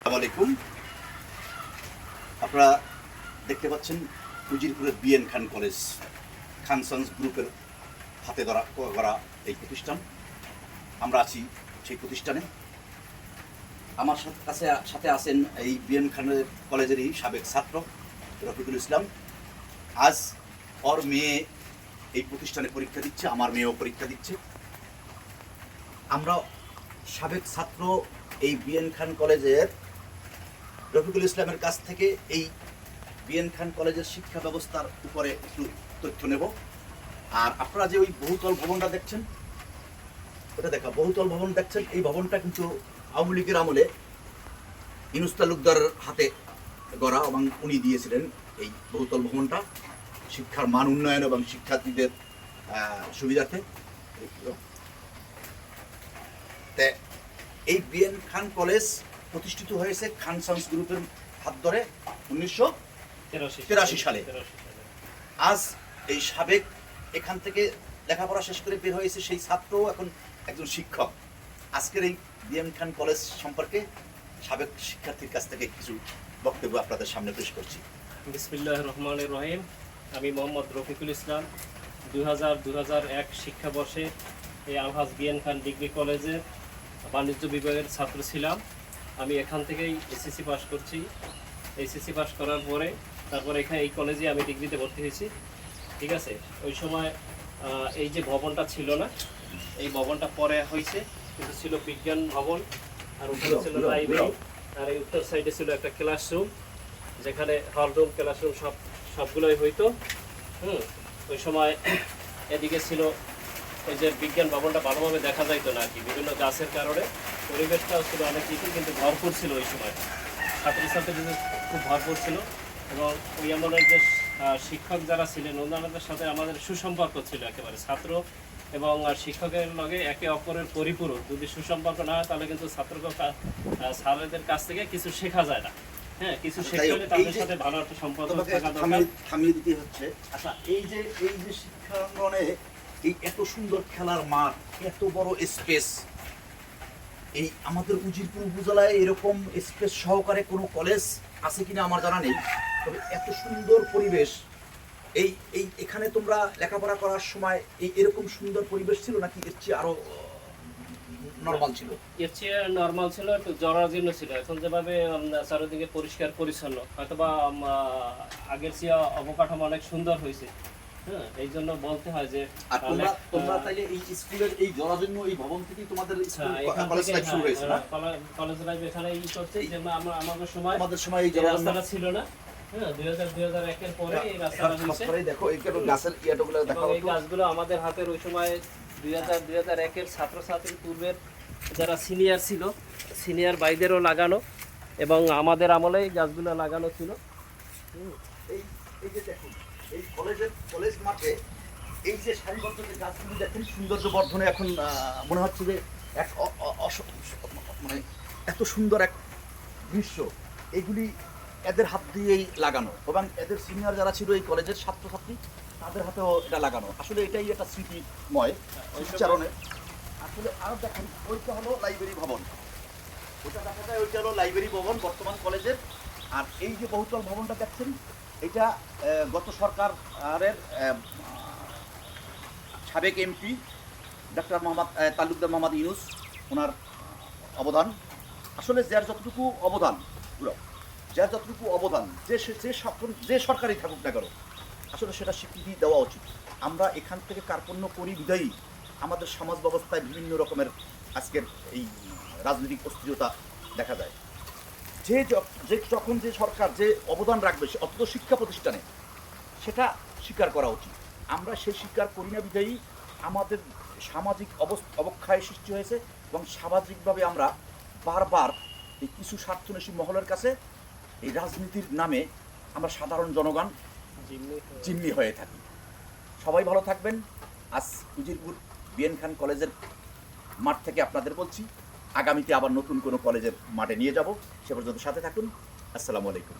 আসসালামু আলাইকুম। আপনারা দেখতে পাচ্ছেন উজিরপুরের বিএন খান কলেজ, খান সন্স গ্রুপের হাতে করা এই প্রতিষ্ঠান। আমরা আছি সেই প্রতিষ্ঠানে। আমার সাথে আছেন এই বিএন খান কলেজেরই সাবেক ছাত্র রফিকুল ইসলাম। আজ ওর মেয়ে এই প্রতিষ্ঠানে পরীক্ষা দিচ্ছে, আমার মেয়েও পরীক্ষা দিচ্ছে। আমরা সাবেক ছাত্র এই বিএন খান কলেজের রফিকুল ইসলামের কাছ থেকে এই বিএন খান কলেজের শিক্ষা ব্যবস্থার উপরে একটু তথ্য নেব। আর আপনারা যে ওই বহুতল ভবনটা দেখছেন, বহুতল ভবন দেখছেন, এই ভবনটা কিন্তু আওয়ামী লীগের আমলে ইউনুস তালুকদার হাতে গড়া, এবং উনি দিয়েছিলেন এই বহুতল ভবনটা শিক্ষার মান উন্নয়ন এবং শিক্ষার্থীদের সুবিধার্থে। এই বিএন খান কলেজ প্রতিষ্ঠিত হয়েছে খান সন্স গ্রুপের হাত ধরে 1983 সালে। আজ এই সাবেক এখান থেকে লেখাপড়া শেষ করে বের হয়েছে সেই ছাত্র এখন একজন শিক্ষক। আজকের এই বিএন খান কলেজ সম্পর্কে সাবেক শিক্ষার্থীর কাছ থেকে কিছু বক্তব্য আপনাদের সামনে পেশ করছি। বিসমিল্লাহির রহমানির রহিম। আমি মোহাম্মদ রফিকুল ইসলাম 2000-2001 শিক্ষাবর্ষে এই আলহাজ বিএন খান ডিগ্রি কলেজের বাণিজ্য বিভাগের ছাত্র ছিলাম। আমি এখান থেকেই এসএসসি পাস করছি। এসএসসি পাস করার পরে তারপরে এখানে এই কলেজে আমি ডিগ্রিতে ভর্তি হয়েছি। ঠিক আছে, ওই সময় এই যে ভবনটা ছিল না, এই ভবনটা পরে হয়েছে, কিন্তু ছিল বিজ্ঞান ভবন, আর উপরে ছিল লাইব্রেরি, আর এই উত্তর সাইডে ছিল একটা ক্লাসরুম, যেখানে হলরুম ক্লাসরুম সবগুলোই হইতো। ওই সময় এদিকে ছিল ওই যে বিজ্ঞান ভবনটা ভালোভাবে দেখা যাইতো না আর কি, বিভিন্ন গাছের কারণে পরিবেশটাও ছিল অনেক কিছু, কিন্তু ভরপুর ছিল ওই সময়, ছাত্রছাত্রীদের খুব ভরপুর ছিল। এবং ওই আমলের যে শিক্ষক যারা ছিলেন ওনাদের সাথে আমাদের সুসম্পর্ক ছিল একেবারে। ছাত্র এবং শিক্ষকের লগে একে অপরের পরিপূরক। যদি সুসম্পর্ক না হয় তাহলে কিন্তু ছাত্রদের কাছ থেকে কিছু শেখা যায় না। হ্যাঁ, কিছু শেখা হলে তাদের সাথে ভালো একটা সম্পর্ক থাকা দরকার। থামিয়ে দিতে হচ্ছে। আচ্ছা, এই যে শিক্ষাঙ্গনে এই এত সুন্দর খেলার মাঠ, এত বড় স্পেস, এই আমাদের উজিরপুর উপজেলায় এরকম স্পেস সহকারে কোনো কলেজ আছে কিনা আমার জানা নেই। তবে এত সুন্দর পরিবেশ, এই এই এখানে তোমরা লেখাপড়া করার সময় এরকম সুন্দর পরিবেশ ছিল নাকি এর চেয়ে আরো নরমাল ছিল? এর চেয়ে নরমাল ছিল, একটু জরাজীর্ণ ছিল। এখন যেভাবে চারিদিকে পরিষ্কার পরিচ্ছন্ন, হয়তোবা আগের চেয়ে অবকাঠামো অনেক সুন্দর হয়েছে। হ্যাঁ, এই জন্য বলতে হয় যে তোমরা তাইলে এই স্কুলের এই জরাজীর্ণ এই ভবন থেকে তোমাদের কলেজ লাইফ শুরু হয়েছে না? কলেজ লাইফ এখানেই করছে। যে আমাদের সময় এই রাস্তাটা ছিল না। হ্যাঁ, 2000-2001 এর পরে এই রাস্তাটা হয়েছে। দেখো এই গাছের ইয়াগুলো দেখো, এই গাছগুলো আমাদের হাতের ওই সময় 2000-2001 এর ছাত্রছাত্রীর পূর্বের যারা সিনিয়র ছিল, সিনিয়র ভাইদেরও লাগানো, এবং আমাদের আমলে এই গাছগুলো লাগানো ছিল। এই যে দেখুন এই কলেজ মাঠে এই যে সারিবদ্ধ যে গাছগুলি দেখেন, সৌন্দর্য বর্ধনে এখন মনে হচ্ছে যে এক মানে এত সুন্দর এক দৃশ্য। এগুলি এদের হাত দিয়েই লাগানো, এবং এদের সিনিয়র যারা ছিল এই কলেজের ছাত্রছাত্রী তাদের হাতেও এটা লাগানো। আসলে এটাই একটা স্মৃতিময় উচ্চারণে। আসলে আর দেখেন ওইটা হলো লাইব্রেরি ভবন, ওটা দেখা যায় ওইটা হলো লাইব্রেরি ভবন বর্তমান কলেজের। আর এই যে বহুতল ভবনটা দেখছেন, এটা গত সরকারের সাবেক এমপি ডক্টর তালুকদার মোহাম্মদ ইউনুস, ওনার অবদান। আসলে যার যতটুকু অবদান যে সরকারই থাকুক না কেন, আসলে সেটা স্বীকৃতি দেওয়া উচিত। আমরা এখান থেকে কার্পণ্য করি বিদায়ী আমাদের সমাজ ব্যবস্থায় বিভিন্ন রকমের আজকের এই রাজনৈতিক অস্থিরতা দেখা যায়। যখন যে সরকার যে অবদান রাখবে অথচ শিক্ষা প্রতিষ্ঠানে, সেটা স্বীকার করা উচিত। আমরা সেই স্বীকার করি না বিধায়ী আমাদের সামাজিক অবক্ষয় সৃষ্টি হয়েছে, এবং সামাজিকভাবে আমরা বারবার এই কিছু স্বার্থন্বেষী মহলের কাছে এই রাজনীতির নামে আমরা সাধারণ জনগণ জিম্মি হয়ে থাকি। সবাই ভালো থাকবেন। আজ উজিরপুর বিএন খান কলেজের মাঠ থেকে আপনাদের বলছি, আগামীতে আবার নতুন কোনো কলেজের মাঠে নিয়ে যাব। সে পর্যন্ত সাথে থাকুন। আসসালামু আলাইকুম।